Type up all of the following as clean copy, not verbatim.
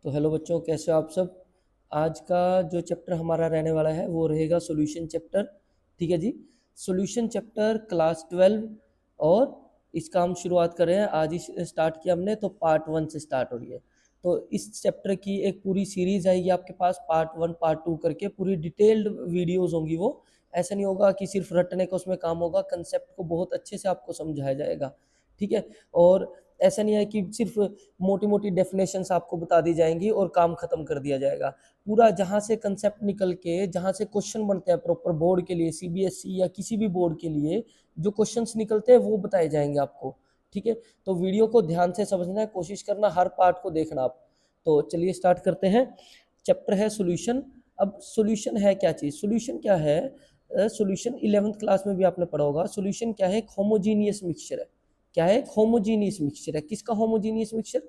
तो हेलो बच्चों, कैसे हो आप सब। आज का जो चैप्टर हमारा रहने वाला है वो रहेगा सॉल्यूशन चैप्टर। ठीक है जी, सॉल्यूशन चैप्टर क्लास 12। और इसका हम शुरुआत कर रहे हैं, आज ही स्टार्ट किया हमने, तो पार्ट 1 से स्टार्ट हो रही है। तो इस चैप्टर की एक पूरी सीरीज आएगी आपके पास, पार्ट 1 पार्ट 2 करके पूरी डिटेल्ड वीडियोस होंगी। वो ऐसा नहीं होगा कि सिर्फ रटने का उसमें काम होगा, कंसेप्ट को बहुत अच्छे से आपको समझाया जाएगा। ठीक है, और ऐसा नहीं है कि सिर्फ मोटी मोटी डेफिनेशंस आपको बता दी जाएंगी और काम खत्म कर दिया जाएगा। पूरा जहाँ से कंसेप्ट निकल के जहाँ से क्वेश्चन बनते हैं प्रॉपर बोर्ड के लिए, सीबीएसई या किसी भी बोर्ड के लिए जो क्वेश्चंस निकलते हैं वो बताए जाएंगे आपको। ठीक है, तो वीडियो को ध्यान से समझना है, कोशिश करना हर पार्ट को देखना आप। तो चलिए स्टार्ट करते हैं। चैप्टर है सॉल्यूशन। अब सॉल्यूशन है क्या चीज़, सॉल्यूशन क्या है। सॉल्यूशन 11th क्लास में भी आपने पढ़ा होगा। सॉल्यूशन क्या है, एक होमोजीनियस मिक्सचर है। क्या है, होमोजीनियस मिक्सचर है। किसका होमोजीनियस मिक्सचर,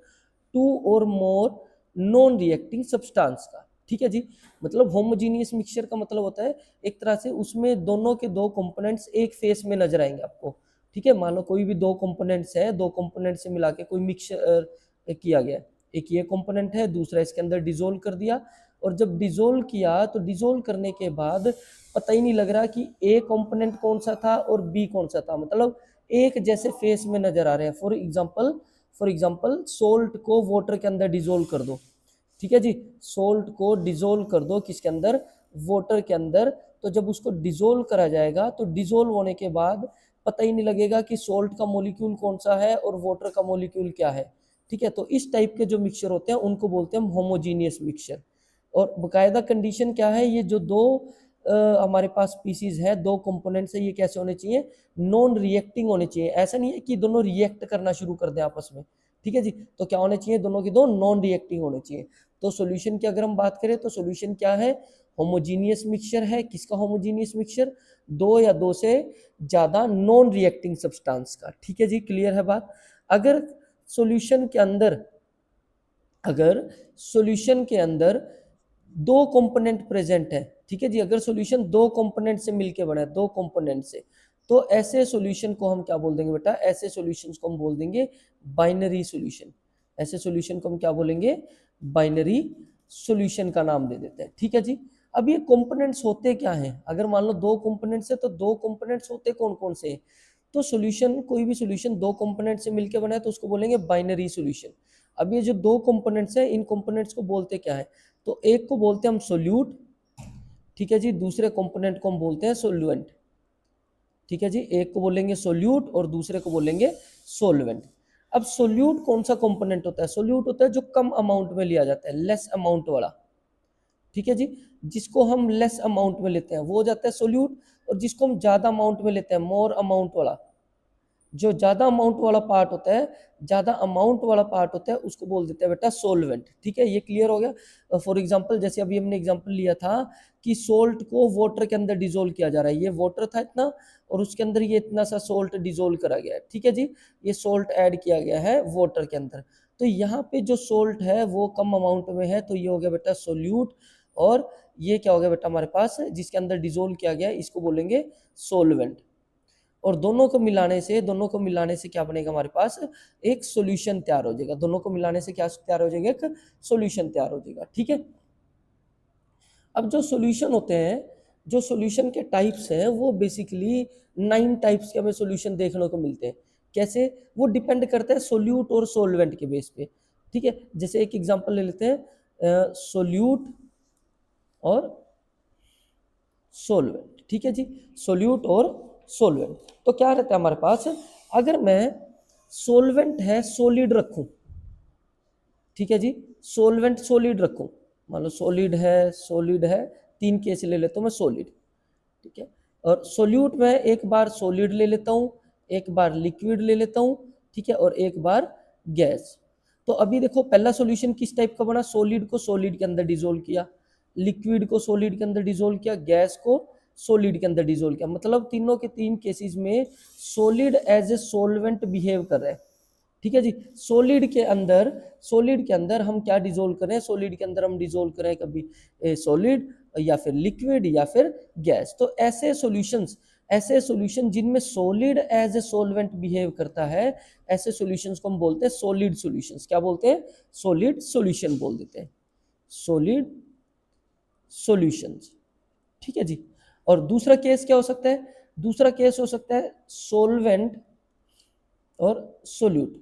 टू और मोर नॉन रिएक्टिंग सब्सटेंस का। ठीक है जी, मतलब होमोजीनियस मिक्सचर का मतलब होता है एक तरह से उसमें दोनों के दो कंपोनेंट्स एक फेस में नजर आएंगे आपको। ठीक है, मान लो कोई भी दो कंपोनेंट्स है, दो कंपोनेंट से मिला के कोई मिक्सचर किया गया, एक ये कंपोनेंट है, दूसरा इसके अंदर डिसोल्व कर दिया। और जब डिसोल्व किया तो डिसोल्व करने के बाद पता ही नहीं लग रहा कि ए कंपोनेंट कौन सा था और बी कौन सा था, मतलब एक जैसे फेस में नजर आ रहे हैं। फॉर एग्जाम्पल सोल्ट को वाटर के अंदर डिसोल्व कर दो। ठीक है जी, सोल्ट को डिसोल्व कर दो किसके अंदर, वाटर के अंदर। तो जब उसको डिसोल्व करा जाएगा तो डिसोल्व होने के बाद पता ही नहीं लगेगा कि सोल्ट का मॉलिक्यूल कौन सा है और वाटर का मॉलिक्यूल क्या है। ठीक है, तो इस टाइप के जो मिक्सचर होते हैं उनको बोलते हैं होमोजीनियस मिक्सचर। और बकायदा कंडीशन क्या है, ये जो दो हमारे पास स्पीसीज है, दो कंपोनेंट्स है, ये कैसे होने चाहिए, नॉन रिएक्टिंग होने चाहिए। ऐसा नहीं है कि दोनों रिएक्ट करना शुरू कर दें आपस में। ठीक है जी, तो क्या होने चाहिए, दोनों की दो नॉन रिएक्टिंग होने चाहिए। तो सॉल्यूशन की अगर हम बात करें तो सॉल्यूशन क्या है, होमोजीनियस मिक्सचर है। किसका होमोजीनियस मिक्सचर, दो या दो से ज्यादा नॉन रिएक्टिंग सब्सटेंस का। ठीक है जी, क्लियर है बात। अगर सॉल्यूशन के अंदर अगर सॉल्यूशन के अंदर दो कंपोनेंट प्रेजेंट है, ठीक है जी, अगर सॉल्यूशन दो कंपोनेंट से मिलके बना है, दो कंपोनेंट से, तो ऐसे सॉल्यूशन को हम क्या बोल देंगे बेटा, ऐसे सॉल्यूशंस को हम बोल देंगे बाइनरी सॉल्यूशन। ऐसे सॉल्यूशन को हम क्या बोलेंगे, बाइनरी सॉल्यूशन का नाम दे देते हैं। ठीक है जी, अब ये कंपोनेंट्स होते क्या हैं, अगर मान लो दो कंपोनेंट्स है तो दो कंपोनेंट्स होते कौन कौन से। तो सॉल्यूशन, कोई भी सॉल्यूशन दो कंपोनेंट से मिलकर बना है तो उसको बोलेंगे बाइनरी सॉल्यूशन। अब ये जो दो कंपोनेंट्स हैं, इन कंपोनेंट्स को बोलते क्या है, तो एक को बोलते हैं हम सोल्यूट। ठीक है जी, दूसरे कंपोनेंट को हम बोलते हैं सोल्यूएंट। ठीक है जी, एक को बोलेंगे सोल्यूट और दूसरे को बोलेंगे सोलवेंट। अब सोल्यूट कौन सा कंपोनेंट होता है, सोल्यूट होता है जो कम अमाउंट में लिया जाता है, लेस अमाउंट वाला। ठीक है जी, जिसको हम लेस अमाउंट में लेते हैं वो हो जाता है सोल्यूट, और जिसको हम ज्यादा अमाउंट में लेते हैं, मोर अमाउंट वाला, जो ज्यादा अमाउंट वाला पार्ट होता है, ज्यादा अमाउंट वाला पार्ट होता है, उसको बोल देते हैं बेटा सोलवेंट। ठीक है, ये क्लियर हो गया। फॉर एग्जांपल, जैसे अभी हमने एग्जांपल लिया था कि सोल्ट को वाटर के अंदर डिसोल्व किया जा रहा है, ये वाटर था इतना और उसके अंदर ये इतना सा सोल्ट डिसोल्व करा गया है। ठीक है जी, ये सोल्ट ऐड किया गया है वाटर के अंदर। तो यहाँ पे जो सोल्ट है वो कम अमाउंट में है, तो ये हो गया बेटा सोल्यूट। और ये क्या हो गया बेटा हमारे पास, जिसके अंदर डिसोल्व किया गया है, इसको बोलेंगे सोलवेंट। और दोनों को मिलाने से क्या बनेगा हमारे पास, एक सॉल्यूशन तैयार हो जाएगा। दोनों को मिलाने से क्या तैयार हो जाएगा, एक सॉल्यूशन तैयार हो जाएगा। ठीक है, अब जो सॉल्यूशन होते हैं, जो सॉल्यूशन के टाइप्स हैं, वो बेसिकली 9 टाइप्स के हमें सॉल्यूशन देखने को मिलते हैं। कैसे, वो डिपेंड करता है सोल्यूट और सोलवेंट के बेस पे। ठीक है, जैसे एक एग्जांपल ले लेते हैं, सोल्यूट और सोलवेंट। ठीक है जी, सोल्यूट और सोलवेंट। तो क्या रहता है हमारे पास, अगर मैं सोलवेंट है सॉलिड रखूं, ठीक है जी, सोलवेंट सॉलिड रखूं, मान लो सॉलिड है 3 केस ले लेता हूं मैं सॉलिड। ठीक है, और सोल्यूट में एक बार सॉलिड ले लेता हूं, एक बार लिक्विड ले लेता हूं, ठीक है, और एक बार गैस। तो अभी देखो पहला सॉल्यूशन किस टाइप का बना, सॉलिड को सॉलिड के अंदर डिसोल्व किया, लिक्विड को सॉलिड के अंदर डिसोल्व किया, गैस को सॉलिड के अंदर डिसोल्व किया। मतलब तीनों के तीन केसेस में solid as a solvent behave कर रहा है। ठीक है जी, सॉलिड के अंदर हम क्या डिसोल्व करें, सॉलिड के अंदर हम डिसोल्व करें कभी सॉलिड या फिर लिक्विड या फिर गैस। तो ऐसे सॉल्यूशंस ऐसे सॉल्यूशन जिनमें solid as a solvent behave करता है, ऐसे सॉल्यूशंस को हम बोलते हैं सॉलिड सॉल्यूशंस। क्या बोलते हैं? सॉलिड सॉल्यूशन बोल देते हैं, सॉलिड सॉल्यूशंस। ठीक है जी। और दूसरा केस क्या हो सकता है? दूसरा केस हो सकता है सॉल्वेंट और सोल्यूट।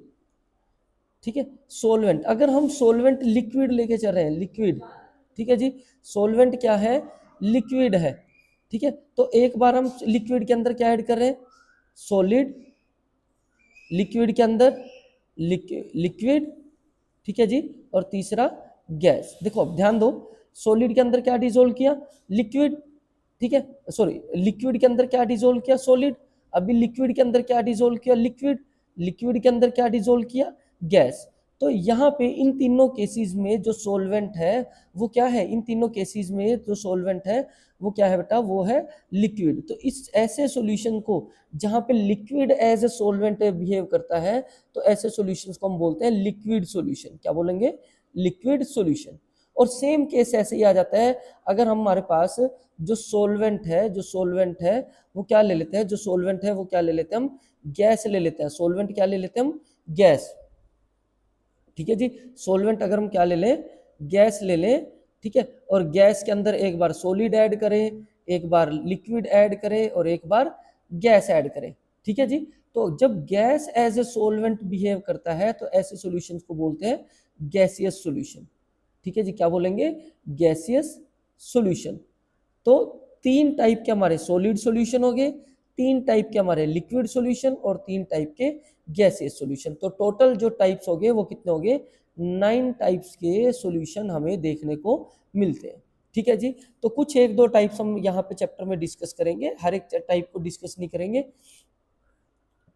ठीक है, सोलवेंट, अगर हम सोलवेंट लिक्विड लेके चल रहे हैं, लिक्विड, ठीक है जी, सोलवेंट क्या है? लिक्विड है। ठीक है, तो एक बार हम लिक्विड के अंदर क्या ऐड कर रहे हैं? सॉलिड, लिक्विड के अंदर लिक्विड, ठीक है जी, और तीसरा गैस। देखो अब ध्यान दो, सॉलिड के अंदर क्या डिसोल्व किया? लिक्विड, ठीक है, सॉरी, लिक्विड के अंदर क्या डिसोल्व किया? सॉलिड। अभी लिक्विड के अंदर क्या डिसोल्व किया? लिक्विड। लिक्विड के अंदर क्या डिसोल्व किया? गैस। तो यहाँ पे इन तीनों केसेस में जो सॉल्वेंट है वो क्या है? इन तीनों केसेस में जो सॉल्वेंट है वो क्या है बेटा? वो है लिक्विड। तो इस ऐसे सॉल्यूशन को जहाँ पे liquid as a solvent behave करता है, तो ऐसे सॉल्यूशंस को हम बोलते हैं लिक्विड सॉल्यूशन। क्या बोलेंगे? Liquid solution. और सेम केस ऐसे ही आ जाता है अगर हमारे पास जो सॉल्वेंट है, जो सॉल्वेंट है वो क्या ले लेते हैं? जो सॉल्वेंट है वो क्या ले लेते हैं? हम गैस ले लेते हैं। सॉल्वेंट क्या ले लेते हैं? हम गैस। ठीक है जी, सॉल्वेंट अगर हम क्या ले लें? गैस ले लें। ठीक है, और गैस के अंदर एक बार सॉलिड ऐड करें, एक बार लिक्विड ऐड करें और एक बार गैस ऐड करें। ठीक है जी, तो जब gas as a solvent behave करता है तो ऐसे सॉल्यूशंस को बोलते हैं गैसियस सॉल्यूशन। ठीक है जी, क्या बोलेंगे? Gaseous solution. तो तीन टाइप के हमारे सॉलिड सॉल्यूशन हो गए, तीन टाइप के हमारे लिक्विड सॉल्यूशन और तीन टाइप के गैसियस सॉल्यूशन। तो टोटल जो टाइप्स हो गए वो कितने हो गए? 9 टाइप्स के सॉल्यूशन हमें देखने को मिलते हैं। ठीक है जी, तो कुछ एक दो टाइप्स हम यहाँ पे चैप्टर में डिस्कस करेंगे, हर एक टाइप को डिस्कस नहीं करेंगे।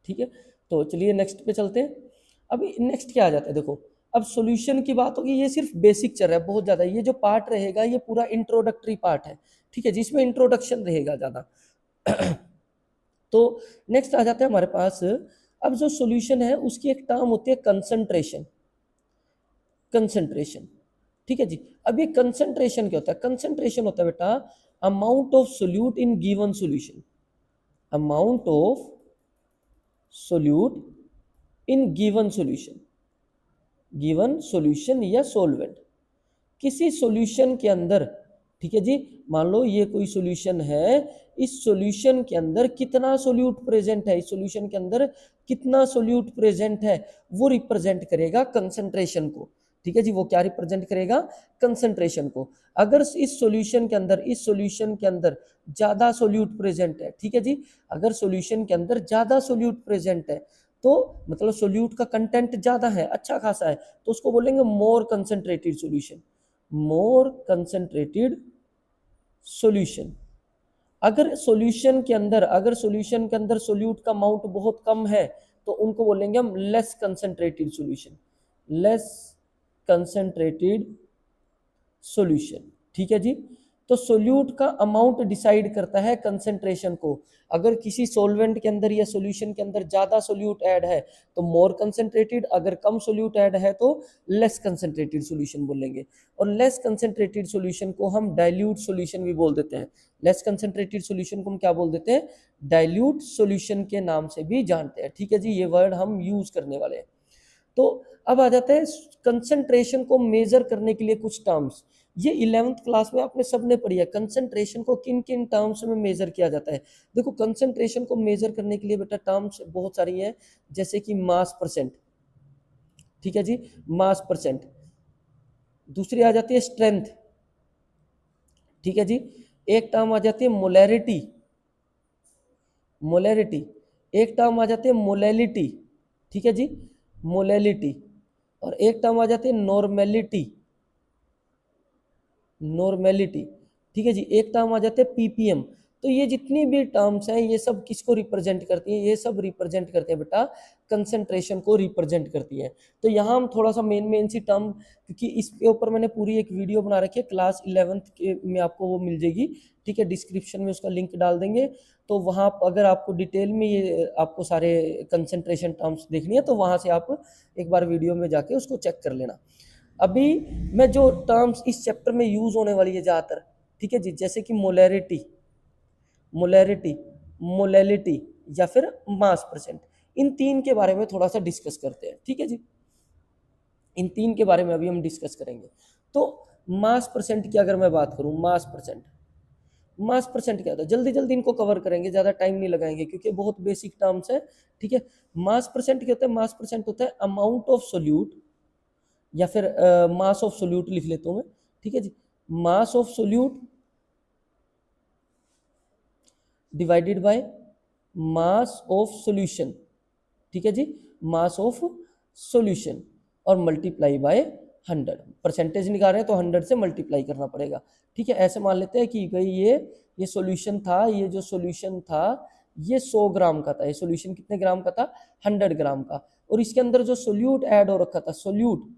ठीक है, तो चलिए नेक्स्ट पे चलते हैं। अभी नेक्स्ट क्या आ जाता है? देखो अब सॉल्यूशन की बात होगी, ये सिर्फ बेसिक चल रहा है बहुत ज़्यादा। ये जो पार्ट रहेगा ये पूरा इंट्रोडक्टरी पार्ट है। ठीक है, जिसमें इंट्रोडक्शन रहेगा ज़्यादा। तो नेक्स्ट आ जाता है हमारे पास, अब जो सॉल्यूशन है उसकी एक टर्म होती है कंसंट्रेशन। कंसंट्रेशन, ठीक है जी। अब ये कंसंट्रेशन क्या होता है? कंसंट्रेशन होता है बेटा amount of solute in given solution. Amount of solute in given solution, given solution या सॉल्वेंट। किसी सॉल्यूशन के अंदर, ठीक है जी, मान लो ये कोई सॉल्यूशन है, इस सॉल्यूशन के अंदर कितना सोल्यूट प्रेजेंट है, इस सॉल्यूशन के अंदर कितना सोल्यूट प्रेजेंट है, वो रिप्रेजेंट करेगा कंसंट्रेशन को। ठीक है जी, वो क्या रिप्रेजेंट करेगा? कंसंट्रेशन को। अगर इस सॉल्यूशन के अंदर, इस सॉल्यूशन के अंदर ज्यादा सोल्यूट प्रेजेंट है, ठीक है जी, अगर सॉल्यूशन के अंदर ज्यादा सोल्यूट प्रेजेंट है तो मतलब सोल्यूट का कंटेंट ज्यादा है, अच्छा खासा है, तो उसको बोलेंगे मोर कंसंट्रेटेड सॉल्यूशन। मोर कंसंट्रेटेड सॉल्यूशन। अगर सॉल्यूशन के अंदर, अगर सॉल्यूशन के अंदर सोल्यूट का अमाउंट बहुत कम है तो उनको बोलेंगे हम less concentrated solution. Less concentrated solution. ठीक है जी, तो सोल्यूट का अमाउंट डिसाइड करता है कंसंट्रेशन को। अगर किसी सॉल्वेंट के अंदर या सॉल्यूशन के अंदर ज्यादा सोल्यूट ऐड है तो मोर कंसंट्रेटेड, अगर कम सोल्यूट ऐड है तो लेस कंसंट्रेटेड सॉल्यूशन बोलेंगे। और लेस कंसंट्रेटेड सॉल्यूशन को हम डाइल्यूट सॉल्यूशन भी बोल देते हैं। लेस कंसंट्रेटेड सॉल्यूशन को हम क्या बोल देते हैं? डाइल्यूट सॉल्यूशन के नाम से भी जानते हैं। ठीक है जी, ये वर्ड हम यूज करने वाले हैं। तो अब आ जाते हैं कंसंट्रेशन को मेजर करने के लिए कुछ टर्म्स। ये 11th क्लास में आपने सबने पढ़ी है, कंसंट्रेशन को किन किन टर्म्स में मेजर किया जाता है। देखो कंसंट्रेशन को मेजर करने के लिए बेटा टर्म्स बहुत सारी हैं, जैसे कि मास परसेंट। ठीक है जी, मास परसेंट। दूसरी आ जाती है स्ट्रेंथ। ठीक है जी, एक टर्म आ जाती है मोलैरिटी। मोलैरिटी। एक टर्म आ जाती है मोलैलिटी। ठीक है जी, मोलैलिटी। और एक टर्म आ जाती है नॉर्मेलिटी। नॉर्मेलिटी। ठीक है जी, एक टर्म आ जाते हैं पीपीएम। तो ये जितनी भी टर्म्स हैं ये सब किसको रिप्रेजेंट करती हैं? ये सब रिप्रेजेंट करते हैं बेटा कंसंट्रेशन को रिप्रेजेंट करती है। तो यहाँ हम थोड़ा सा मेन मेन सी टर्म, क्योंकि इसके ऊपर मैंने पूरी एक वीडियो बना रखी है क्लास 11th के में, आपको वो मिल जाएगी। ठीक है, डिस्क्रिप्शन में उसका लिंक डाल देंगे। तो वहाँ अगर आपको डिटेल में ये आपको सारे कंसंट्रेशन टर्म्स देखनी है तो वहाँ से आप एक बार वीडियो में जाके उसको चेक कर लेना। अभी मैं जो टर्म्स इस चैप्टर में यूज होने वाली है ज़्यादातर, ठीक है जी, जैसे कि मोलैरिटी। मोलैरिटी, मोलैलिटी या फिर मास परसेंट। इन तीन के बारे में थोड़ा सा डिस्कस करते हैं, ठीक है जी। इन तीन के बारे में अभी हम डिस्कस करेंगे। तो मास परसेंट की अगर मैं बात करूं, मास परसेंट क्या होता है, जल्दी जल्दी इनको कवर करेंगे, ज़्यादा टाइम नहीं लगाएंगे क्योंकि बहुत बेसिक टर्म्स है, ठीक है। मास परसेंट क्या होता है, मास परसेंट होता है अमाउंट ऑफ सोल्यूट, या फिर मास ऑफ सोल्यूट लिख लेता हूँ मैं, ठीक है जी। Mass of solute divided by mass of solution, ठीक है जी, मास ऑफ सॉल्यूशन, और मल्टीप्लाई बाय 100। परसेंटेज निकाल रहे हैं तो 100 से मल्टीप्लाई करना पड़ेगा, ठीक है। ऐसे मान लेते हैं कि भाई ये सॉल्यूशन था, ये जो सॉल्यूशन था ये 100 ग्राम का था, ये सॉल्यूशन कितने ग्राम का था, 100 ग्राम का, और इसके अंदर जो सोल्यूट ऐड हो रखा था, सोल्यूट,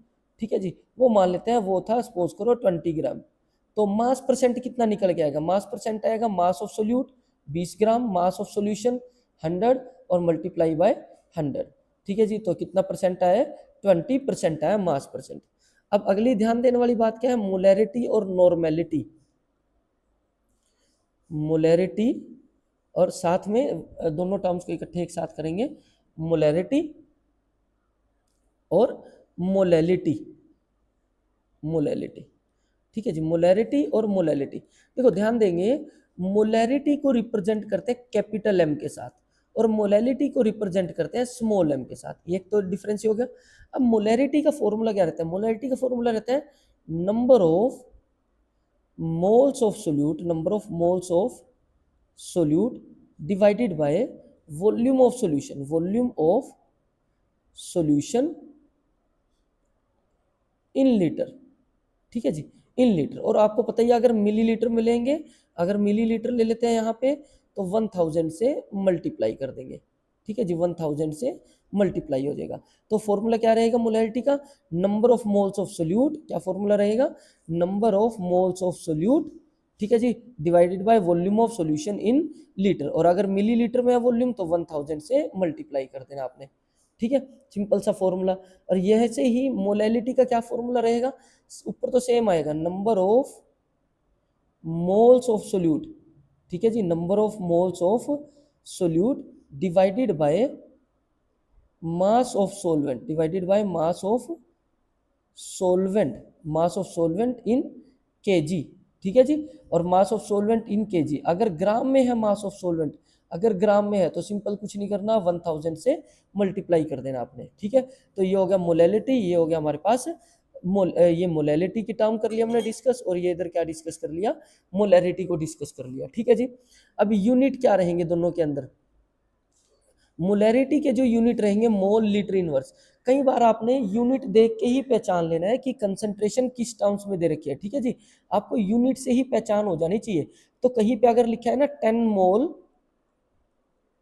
ठीक है जी, वो मान लेते हैं वो था, सपोज करो 20 ग्राम। तो मास परसेंट कितना निकल के आएगा, मास परसेंट आएगा मास of solute 20 gram, mass of solution 100 और मल्टीप्लाई बाय 100, ठीक है जी। तो कितना परसेंट आया, 20% आया मास परसेंट। अब अगली ध्यान देने वाली बात क्या है, मोलैरिटी और नॉर्मेलिटी। मोलैरिटी और साथ में दोनों टर्म्स को इकट्ठे एक साथ करेंगे, मोलैरिटी और मोलैलिटी, मोलैलिटी, ठीक है जी। मोलैरिटी और मोलैलिटी, देखो ध्यान देंगे, मोलैरिटी को रिप्रेजेंट करते हैं कैपिटल एम के साथ और मोलैलिटी को रिप्रेजेंट करते हैं स्मॉल एम के साथ, ये तो डिफरेंस हो गया। अब मोलैरिटी का फॉर्मूला क्या रहता है, मोलैरिटी का फॉर्मूला रहता है number of moles of solute, number of moles of solute divided by volume of solution, volume of solution in litre, ठीक है जी, इन लीटर। और आपको पता ही है अगर मिलीलीटर मिलेंगे, अगर मिलीलीटर ले लेते हैं यहाँ पे तो 1000 से मल्टीप्लाई कर देंगे, ठीक है जी, 1000 से मल्टीप्लाई हो जाएगा। तो फॉर्मूला क्या रहेगा मोलैरिटी का, number of moles of solute, क्या फॉर्मूला रहेगा, number of moles of solute, ठीक है जी, divided by volume of solution in litre. और अगर मिलीलीटर में है वॉल्यूम तो 1000 से मल्टीप्लाई कर देना आपने, ठीक है, सिंपल सा फॉर्मूला। और यह से ही मोलैलिटी का क्या फॉर्मूला रहेगा, ऊपर तो सेम आएगा, number of moles of solute, ठीक है जी, number of moles of solute divided by mass of solvent, divided by mass of solvent, mass of solvent in kg, ठीक है जी। और mass of solvent in kg, अगर gram में है मास ऑफ सोलवेंट, अगर ग्राम में है तो सिंपल कुछ नहीं करना, 1000 से मल्टीप्लाई कर देना आपने, ठीक है। तो ये हो गया मोलैलिटी, ये हो गया हमारे पास ये मोलैलिटी की टर्म कर लिया हमने डिस्कस, और ये इधर क्या डिस्कस कर लिया, मोलैरिटी को डिस्कस कर लिया, ठीक है जी। अब यूनिट क्या रहेंगे दोनों के अंदर, मोलैरिटी के जो यूनिट रहेंगे मोल लीटर इनवर्स। कई बार आपने यूनिट देख के ही पहचान लेना है कि कंसंट्रेशन किस टर्म्स में दे रखी है, ठीक है जी, आपको यूनिट से ही पहचान हो जानी चाहिए। तो कहीं पे अगर लिखा है ना 10 मोल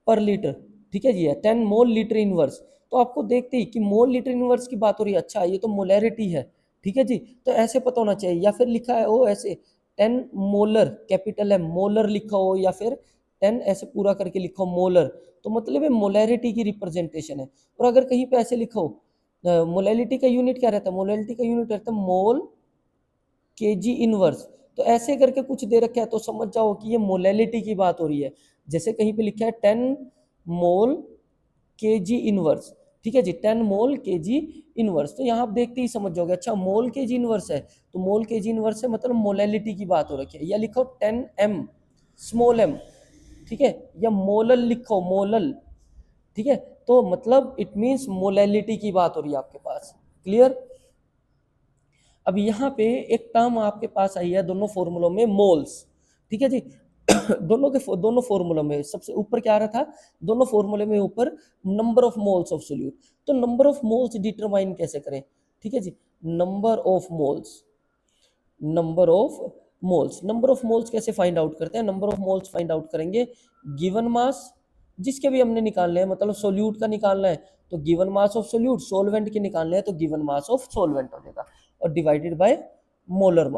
पर लीटर, ठीक है जी, 10 मोल लीटर इनवर्स, तो आपको देखते ही कि मोल लीटर इनवर्स की बात हो रही है, अच्छा ये तो मोलैरिटी है, ठीक है जी। तो ऐसे पता होना चाहिए, या फिर लिखा है वो ऐसे 10 मोलर, कैपिटल है मोलर लिखा हो, या फिर 10 ऐसे पूरा करके लिखा हो मोलर, तो मतलब है मोलैरिटी की रिप्रेजेंटेशन है। और अगर कहीं पे ऐसे लिखा हो मोलैलिटी का यूनिट क्या रहता है, मोलैलिटी का यूनिट रहता है मोल केजी इनवर्स, तो ऐसे करके कुछ दे रखा है तो समझ जाओ कि ये मोलैलिटी की बात हो रही है। जैसे कहीं पे लिखा है 10 मोल केजी इनवर्स, ठीक है जी, 10 मोल केजी इनवर्स, तो यहाँ आप देखते ही समझ जाओगे, अच्छा मोल केजी इनवर्स है तो मोल केजी इनवर्स है मतलब मोलैलिटी की बात हो रखी है। या लिखो 10 एम स्मॉल एम, ठीक है, या मोलल लिखो, मोलल, ठीक है, तो मतलब इट मीन्स मोलैलिटी की बात हो रही है आपके पास, क्लियर। अब यहाँ पे एक टर्म आपके पास आई है दोनों फॉर्मूलों में, मोल्स, ठीक है जी। दोनों फॉर्मूलों में सबसे ऊपर क्या आ रहा था, दोनों फॉर्मूले में ऊपर number of moles of solute. तो नंबर ऑफ मोल्स डिटरमाइन कैसे करें, ठीक है जी, number of moles, number of moles, number of moles कैसे फाइंड आउट करते हैं, number of moles find out करेंगे गिवन मास, जिसके भी हमने निकालने हैं, मतलब सोल्यूट का निकालना है तो given mass of solute, solvent के निकालने हैं तो गिवन मास ऑफ सोलवेंट हो जाएगा, और डिवाइडेड बाय मोलर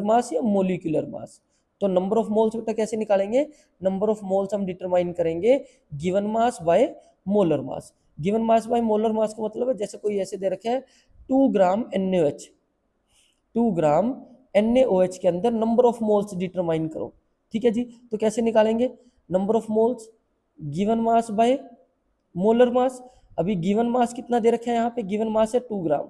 मास या मोलिकुलर मास। तो नंबर ऑफ मोल्स बेटा कैसे निकालेंगे, नंबर ऑफ मोल्स हम डिटरमाइन करेंगे given mass by molar mass. Given mass by molar mass का मतलब है जैसे कोई ऐसे दे रखे है 2 ग्राम NaOH, 2 ग्राम NaOH के अंदर नंबर ऑफ मोल्स डिटरमाइन करो, ठीक है जी। तो कैसे निकालेंगे, number of moles given mass by molar mass. अभी गिवन मास कितना दे रखा है यहाँ पे, गिवन मास है 2 ग्राम,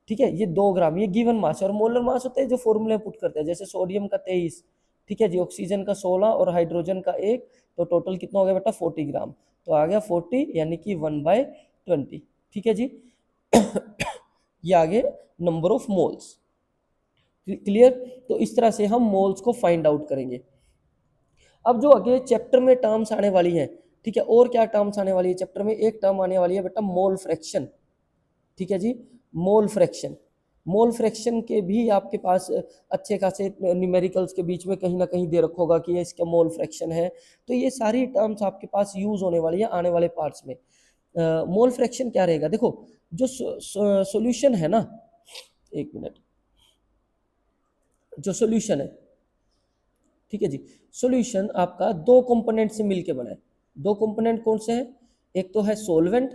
ठीक है, ये 2 ग्राम, ये गिवन मास है। और मोलर मास होता है जो फॉर्मूले पुट करते हैं, जैसे सोडियम का 23, ठीक है जी, ऑक्सीजन का 16 और हाइड्रोजन का 1, तो टोटल कितना हो गया बेटा 40 ग्राम। तो आ गया 40 यानी कि 1/20, ठीक है जी। ये आगे नंबर ऑफ मोल्स, क्लियर। तो इस तरह से हम मोल्स को फाइंड आउट करेंगे। अब जो आगे चैप्टर में टर्म्स आने वाली है, ठीक है, और क्या टर्म्स आने वाली है चैप्टर में, एक टर्म आने वाली है बेटा मोल फ्रैक्शन, ठीक है जी, मोल फ्रैक्शन। मोल फ्रैक्शन के भी आपके पास अच्छे खासे न्यूमेरिकल्स के बीच में कहीं ना कहीं दे रखा होगा कि ये इसका मोल फ्रैक्शन है। तो ये सारी टर्म्स आपके पास यूज होने वाली है आने वाले पार्ट्स में। मोल फ्रैक्शन क्या रहेगा, देखो जो सॉल्यूशन है ना, एक मिनट, जो सॉल्यूशन है, ठीक है जी, सॉल्यूशन आपका दो कंपोनेंट से मिलके बना है। दो कंपोनेंट कौन से हैं, एक तो है सॉल्वेंट,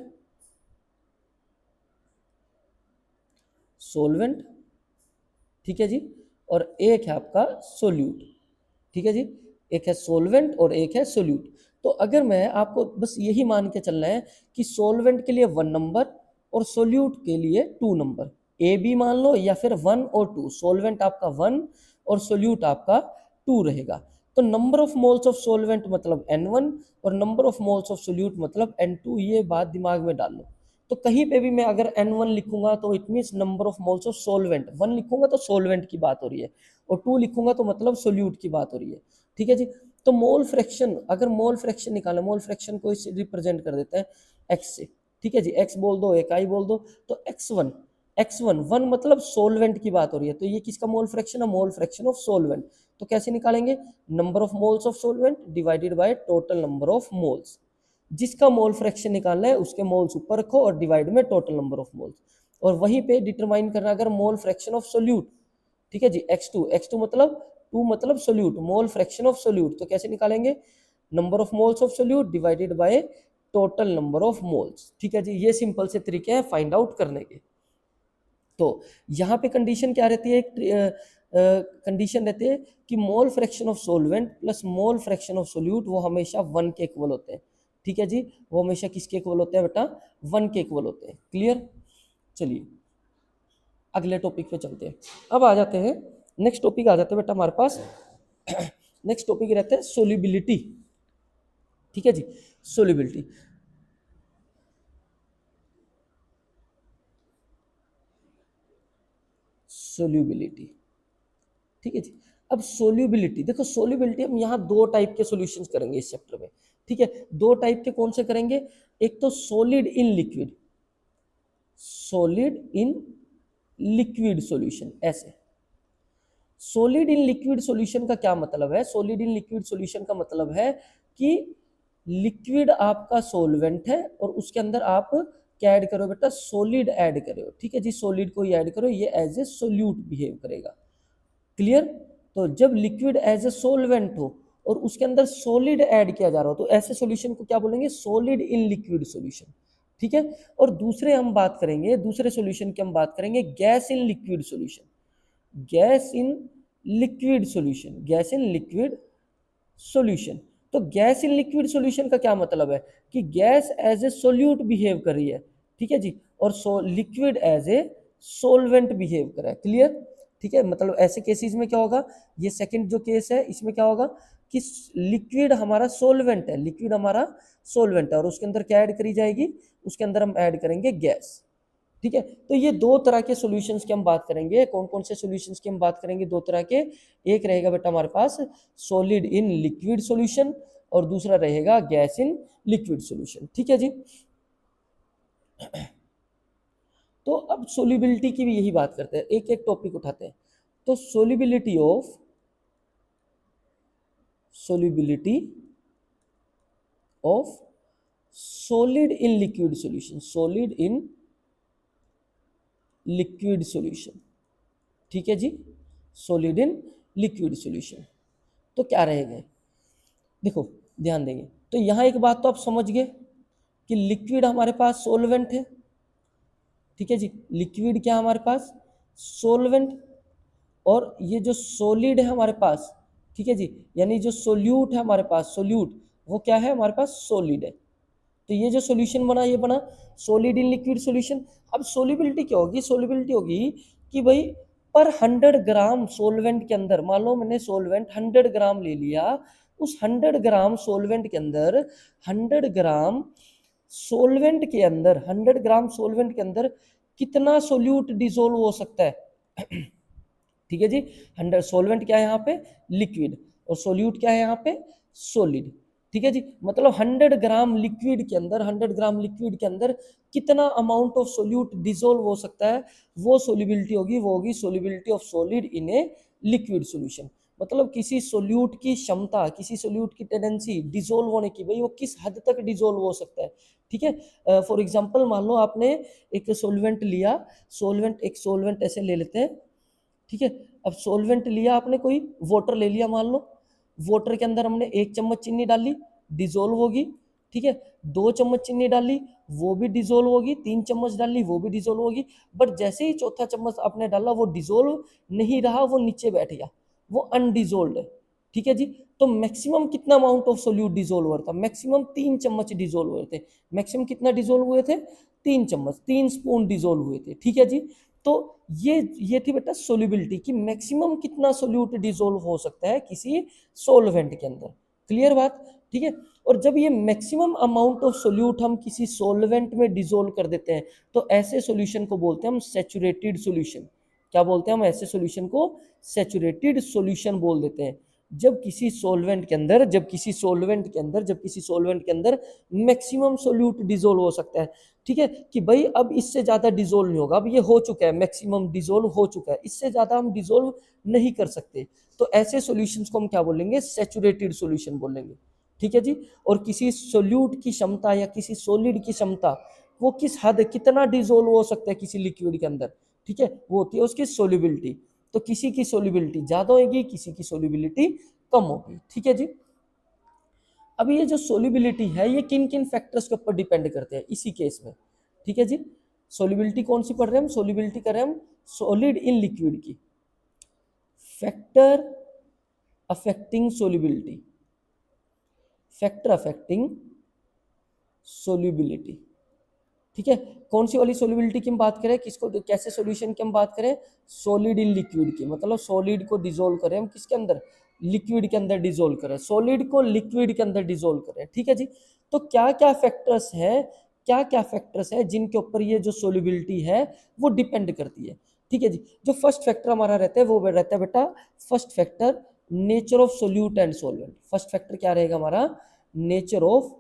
सॉल्वेंट, ठीक है जी, और एक है आपका सोल्यूट, ठीक है जी, एक है सॉल्वेंट और एक है सोल्यूट। तो अगर मैं आपको बस यही मान के चलना है कि सॉल्वेंट के लिए 1 नंबर और सोल्यूट के लिए 2 नंबर, ए बी मान लो या फिर 1 और 2, सॉल्वेंट आपका 1 और सोल्यूट आपका 2 रहेगा। तो number of moles of solvent मतलब N1 और number of moles of solute मतलब N2, ये बात दिमाग में डाल लो। तो कहीं पे भी मैं अगर N1 लिखूंगा तो it means number of moles of solvent, 1 लिखूंगा तो सॉल्वेंट की बात हो रही है, और 2 लिखूंगा तो मतलब सोल्यूट की बात हो रही है, ठीक है जी। तो मोल फ्रैक्शन, अगर मोल फ्रैक्शन निकाले, मोल फ्रैक्शन को इसे रिप्रेजेंट कर देते हैं एक्स से, ठीक है जी, एक्स बोल दो, एक आई बोल दो, तो x1, वन मतलब सोलवेंट की बात हो रही है, तो ये किसका मोल फ्रैक्शन है, मोल फ्रैक्शन ऑफ सोलवेंट। तो कैसे निकालेंगे, number of moles of solvent divided by total number of moles. जिसका मोल फ्रैक्शन निकालना है उसके मोल्स ऊपर रखो और डिवाइड में टोटल नंबर ऑफ मोल्स, और वहीं पे डिटरमाइन करना अगर मोल फ्रैक्शन ऑफ सोल्यूट, ठीक है जी, x2 मतलब 2 मतलब solute, mole fraction of solute, तो कैसे निकालेंगे, number of moles of solute divided by total number of moles, ठीक है जी। ये सिंपल से तरीके हैं फाइंड आउट करने के। तो यहाँ पे कंडीशन क्या रहती है, एक कंडीशन रहती है कि mole fraction of solvent plus mole fraction of solute वो हमेशा 1 के इक्वल होते हैं, ठीक है जी, वो हमेशा किसके इक्वल होते हैं बेटा, 1 के इक्वल होते हैं, क्लियर। चलिए अगले टॉपिक पे चलते हैं। अब आ जाते हैं, नेक्स्ट टॉपिक आ जाते हैं बेटा हमारे पास। नेक्स्ट टॉपिक रहता है सोल्यूबिलिटी, ठीक है जी, सोल्यूबिलिटी। सोल्यूबिलिटी, ठीक है जी। अब सोल्यूबिलिटी देखो, सोल्यूबिलिटी हम यहाँ 2 टाइप के सॉल्यूशंस करेंगे इस चैप्टर में, ठीक है। 2 टाइप के कौन से करेंगे, एक तो solid in liquid, solid in liquid solution. ऐसे सॉलिड इन लिक्विड सॉल्यूशन का क्या मतलब है, सॉलिड इन लिक्विड सॉल्यूशन का मतलब है कि लिक्विड आपका सॉल्वेंट है और उसके अंदर आप क्या ऐड करो बेटा, सॉलिड ऐड करो, ठीक है जी, सॉलिड को ही ऐड करो, ये एज ए सोल्यूट बिहेव करेगा, क्लियर। तो जब लिक्विड एज ए सोलवेंट हो और उसके अंदर सॉलिड ऐड किया जा रहा हो तो ऐसे सॉल्यूशन को क्या बोलेंगे, सॉलिड इन लिक्विड सॉल्यूशन, ठीक है। और दूसरे हम बात करेंगे, दूसरे सॉल्यूशन की हम बात करेंगे gas in liquid solution, gas in liquid solution, gas in liquid solution. तो गैस इन लिक्विड सॉल्यूशन का क्या मतलब है कि gas as a solute behave कर रही है, ठीक है जी, और liquid as a solvent behave कर रहा है, क्लियर, ठीक है। मतलब ऐसे केसेस में क्या होगा, ये सेकंड जो केस है इसमें क्या होगा कि लिक्विड हमारा सोलवेंट है, लिक्विड हमारा सोलवेंट है और उसके अंदर क्या ऐड करी जाएगी, उसके अंदर हम ऐड करेंगे गैस, ठीक है। तो ये 2 तरह के सॉल्यूशंस की हम बात करेंगे, कौन कौन से सॉल्यूशंस की हम बात करेंगे, 2 तरह के, एक रहेगा बेटा हमारे पास सॉलिड इन लिक्विड सॉल्यूशन और दूसरा रहेगा गैस इन लिक्विड सॉल्यूशन, ठीक है जी। तो अब सोल्यूबिलिटी की भी यही बात करते हैं, एक एक टॉपिक उठाते हैं। तो solubility of solid in liquid solution, solid in liquid solution, ठीक है जी, सॉलिड इन लिक्विड सॉल्यूशन। तो क्या रहेगा, देखो ध्यान देंगे तो यहाँ एक बात तो आप समझ गए कि लिक्विड हमारे पास सोलवेंट है, ठीक है जी, लिक्विड क्या हमारे पास सोलवेंट, और ये जो सॉलिड है हमारे पास, ठीक है जी, यानी जो सोल्यूट है हमारे पास, सोल्यूट, वो क्या है हमारे पास, सॉलिड है। तो ये जो सॉल्यूशन बना ये बना सॉलिड इन लिक्विड सॉल्यूशन। अब सोलिबिलिटी क्या होगी, सोलिबिलिटी होगी कि भाई पर 100 ग्राम सोलवेंट के अंदर, मान लो मैंने सोलवेंट 100 ग्राम ले लिया, उस 100 ग्राम सोलवेंट के अंदर 100 ग्राम सोलवेंट के अंदर 100 ग्राम सोलवेंट के अंदर कितना सोल्यूट डिसोल्व हो सकता है। ठीक है जी, 100 सोलवेंट क्या है यहाँ पे, लिक्विड, और सोल्यूट क्या है यहाँ पे, सॉलिड। ठीक है जी, मतलब 100 ग्राम लिक्विड के अंदर 100 ग्राम लिक्विड के अंदर कितना अमाउंट ऑफ सोल्यूट डिसोल्व हो सकता है, वो सोल्यूबिलिटी होगी, वो होगी solubility of solid in a liquid solution. मतलब किसी सोल्यूट की क्षमता, किसी सोल्यूट की टेंडेंसी डिसोल्व होने की, भाई वो किस हद तक डिसोल्व हो सकता है। ठीक है, फॉर एग्जांपल मान लो आपने एक सोलवेंट लिया, सोलवेंट एक सोलवेंट ऐसे ले लेते हैं। ठीक है, अब सोलवेंट लिया आपने, कोई वाटर ले लिया मान लो, वाटर के अंदर हमने 1 चम्मच चीनी डाली, डिजोल्व होगी। ठीक है, 2 चम्मच चीनी डाली, वो भी डिजोल्व होगी, 3 चम्मच डाली, वो भी डिजोल्व होगी। बट जैसे ही चौथा चम्मच आपने डाला, वो डिजोल्व नहीं रहा, वो नीचे बैठ गया, वो अनडिजोल्व है। ठीक है जी, तो मैक्सिमम कितना अमाउंट ऑफ सोल्यूट डिजोल्व हुआ था, मैक्सिमम 3 चम्मच डिजोल्व हुए थे। मैक्सिमम कितना डिजोल्व हुए थे, 3 चम्मच, 3 स्पून डिजोल्व हुए थे। ठीक है जी, तो ये थी बेटा सोल्यूबिलिटी कि मैक्सिमम कितना सोल्यूट डिसोल्व हो सकता है किसी सोलवेंट के अंदर। क्लियर बात, ठीक है। और जब ये मैक्सिमम अमाउंट ऑफ सोल्यूट हम किसी सोलवेंट में डिसोल्व कर देते हैं, तो ऐसे सॉल्यूशन को बोलते हैं हम सैचुरेटेड सॉल्यूशन। क्या बोलते हैं हम ऐसे सॉल्यूशन को, सैचुरेटेड सॉल्यूशन बोल देते हैं। जब किसी सोलवेंट के अंदर मैक्सिमम सोल्यूट डिसोल्व हो सकता है। ठीक है, कि भाई अब इससे ज्यादा डिसोल्व नहीं होगा, अब ये हो चुका है, मैक्सिमम डिसोल्व हो चुका है, इससे ज्यादा हम डिसोल्व नहीं कर सकते। तो ऐसे सॉल्यूशंस को हम क्या बोलेंगे, सैचुरेटेड सॉल्यूशन बोलेंगे। ठीक है जी, और किसी सोल्यूट की क्षमता या किसी सॉलिड की क्षमता, वो किस हद, कितना डिसोल्व हो सकता है किसी लिक्विड के अंदर, ठीक है, वो होती है उसकी सोल्यूबिलिटी। तो किसी की सोल्यूबिलिटी ज्यादा होगी, किसी की सोल्यूबिलिटी कम होगी। ठीक है जी, अब ये जो सोल्यूबिलिटी है, ये किन किन फैक्टर्स के ऊपर डिपेंड करते हैं इसी केस में। ठीक है जी, सोल्यूबिलिटी कौन सी पढ़ रहे हैं हम, सोल्यूबिलिटी कर रहे हैं हम सॉलिड इन लिक्विड की। Factor affecting solubility, factor affecting solubility. ठीक है, कौन सी वाली सोल्यूबिलिटी की हम बात करें, किसको, कैसे सॉल्यूशन की हम बात करें, सॉलिड इन लिक्विड की, मतलब सॉलिड को डिसोल्व करें हम किसके अंदर, लिक्विड के अंदर डिसोल्व करें, सॉलिड को लिक्विड के अंदर डिसोल्व करें। ठीक है जी, तो क्या क्या फैक्टर्स है, क्या क्या फैक्टर्स है जिनके ऊपर ये जो सोल्यूबिलिटी है वो डिपेंड करती है। ठीक है जी, जो फर्स्ट फैक्टर हमारा रहता है वो रहता है बेटा, first factor nature of solute and solvent. First factor क्या रहेगा हमारा, nature of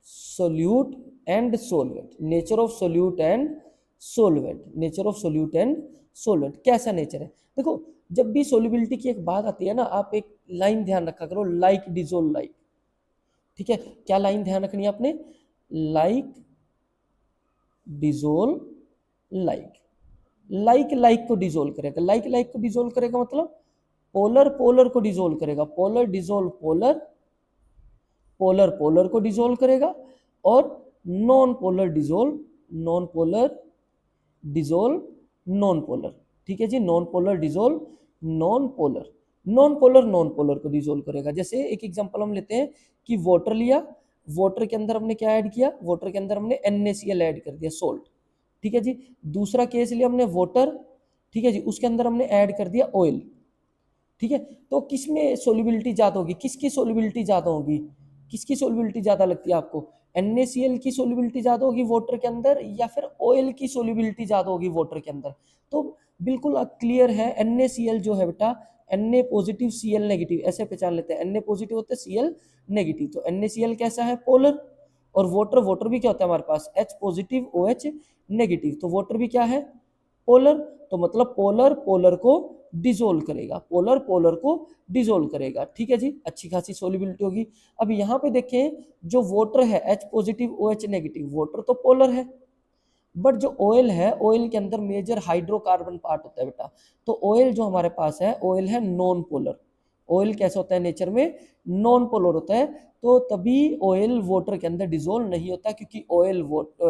solute and solvent, nature of solute and solvent, nature of solute and solvent, कैसा नेचर है। देखो, जब भी सोल्यूबिलिटी की एक बात आती है ना, आप एक लाइन ध्यान रखा करो, लाइक डिसोल्व लाइक। ठीक है, क्या लाइन ध्यान रखनी है आपने, like dissolve like. Like like को डिसोल्व करेगा, लाइक लाइक को डिसोल्व करेगा मतलब पोलर पोलर को डिसोल्व करेगा, polar dissolve polar, polar polar को डिसोल्व करेगा, और non polar dissolve non polar, dissolve non polar. ठीक है जी, non polar dissolve non polar, non polar non polar को डिसोल्व करेगा। जैसे एक एग्जांपल हम लेते हैं कि वाटर लिया, वाटर के अंदर हमने क्या ऐड किया, वाटर के अंदर हमने NaCl ऐड कर दिया, सोल्ट। ठीक है जी, दूसरा केस लिया हमने वाटर, ठीक है जी, उसके अंदर हमने ऐड कर दिया ऑयल। ठीक है, तो किस में सोल्यूबिलिटी ज्यादा होगी, किसकी सोल्यूबिलिटी ज्यादा होगी, किसकी सोल्यूबिलिटी ज्यादा लगती है आपको, NaCl की सोल्यूबिलिटी ज्यादा होगी वाटर के अंदर, या फिर ऑयल की सोल्यूबिलिटी ज्यादा होगी वाटर के अंदर। तो बिल्कुल क्लियर है, NaCl जो है बेटा, Na पॉजिटिव Cl नेगेटिव, ऐसे पहचान लेते हैं, Na पॉजिटिव होता है Cl नेगेटिव, तो NaCl कैसा है, पोलर। और वाटर, वाटर भी क्या होता है हमारे पास, H पॉजिटिव OH नेगेटिव, तो वाटर भी क्या है, पोलर। तो मतलब पोलर पोलर को डिसोल्व करेगा, पोलर पोलर को डिसोल्व करेगा। ठीक है जी, अच्छी खासी सोल्यूबिलिटी होगी। अब यहाँ पे देखें, जो वाटर है H positive OH negative, water तो पोलर है, बट जो ऑयल है, ऑयल के अंदर मेजर हाइड्रोकार्बन पार्ट होता है बेटा। तो ऑयल जो हमारे पास है, ऑयल है नॉन पोलर। ऑयल कैसा होता है नेचर में, नॉन पोलर होता है। तो तभी ऑयल वाटर के अंदर डिसोल्व नहीं होता, क्योंकि ऑयल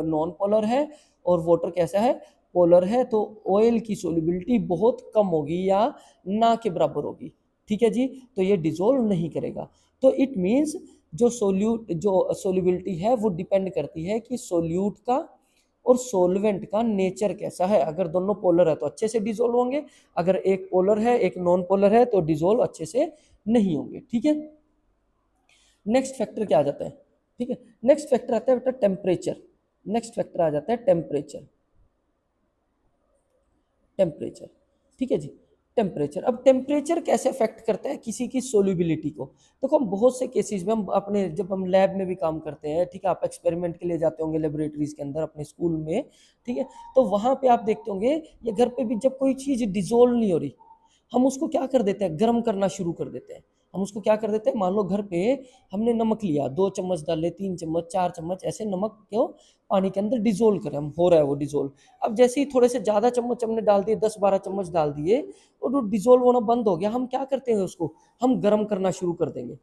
नॉन पोलर है और वाटर कैसा है, पोलर है। तो ऑयल की सोल्यूबिलिटी बहुत कम होगी या ना के बराबर होगी। ठीक है जी, तो ये डिजोल्व नहीं करेगा। तो इट मीन्स जो सोल्यूबिलिटी है वो डिपेंड करती है कि सोल्यूट का और सोलवेंट का नेचर कैसा है। अगर दोनों पोलर है तो अच्छे से डिजोल्व होंगे, अगर एक पोलर है एक नॉन पोलर है तो डिजोल्व अच्छे से नहीं होंगे। ठीक है, नेक्स्ट फैक्टर क्या आ जाता है, ठीक है, नेक्स्ट फैक्टर आता है बेटा टेम्परेचर। नेक्स्ट फैक्टर आ जाता है टेम्परेचर। टेम्परेचर, ठीक है जी, टेम्परेचर। अब टेम्परेचर कैसे अफेक्ट करता है किसी की सोल्यूबिलिटी को। देखो हम बहुत से केसेस में हम अपने जब हम लैब में भी काम करते हैं, ठीक है, आप एक्सपेरिमेंट के लिए जाते होंगे लेबोरेटरीज के अंदर अपने स्कूल में, ठीक है, तो वहां पे आप देखते होंगे या घर पे भी जब कोई चीज डिजोल्व नहीं हो रही, हम उसको क्या कर देते हैं, गर्म करना शुरू कर देते हैं। हम उसको क्या कर देते हैं, मान लो घर पे हमने नमक लिया, 2 चम्मच डाले, 3 चम्मच, 4 चम्मच, ऐसे नमक क्यों पानी के अंदर डिजोल्व करें हम, हो रहा है वो डिजोल्व। अब जैसे ही थोड़े से ज्यादा चम्मच हमने डाल दिए, 10-12 चम्मच डाल दिए और वो डिजोल्व होना बंद हो गया, हम क्या करते हैं उसको, हम गर्म करना शुरू कर देंगे।